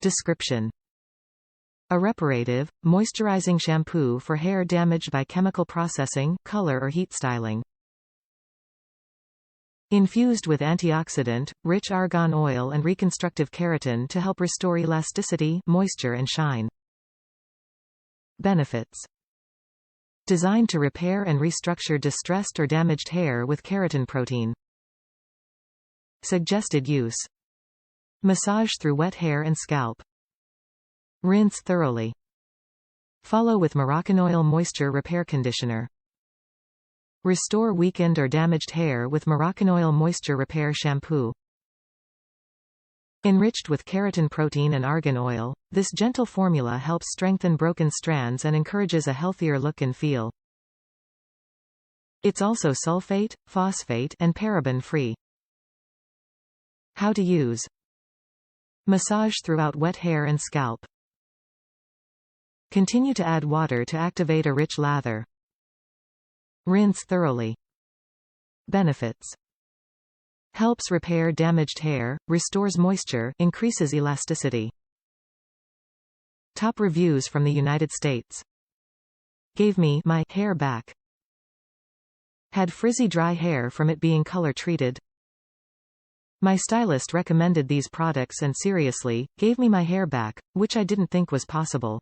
Description: a reparative, moisturizing shampoo for hair damaged by chemical processing, color or heat styling. Infused with antioxidant, rich argan oil and reconstructive keratin to help restore elasticity, moisture and shine. Benefits: designed to repair and restructure distressed or damaged hair with keratin protein. Suggested use: massage through wet hair and scalp. Rinse thoroughly. Follow with Moroccanoil Moisture Repair Conditioner. Restore weakened or damaged hair with Moroccanoil Moisture Repair Shampoo. Enriched with keratin protein and argan oil, this gentle formula helps strengthen broken strands and encourages a healthier look and feel. It's also sulfate, phosphate, and paraben-free. How to use: massage throughout wet hair and scalp. Continue to add water to activate a rich lather. Rinse thoroughly. Benefits: helps repair damaged hair, restores moisture, increases elasticity. Top reviews from the United States: gave me my hair back. Had frizzy dry hair from it being color treated. My stylist recommended these products and seriously, gave me my hair back, which I didn't think was possible.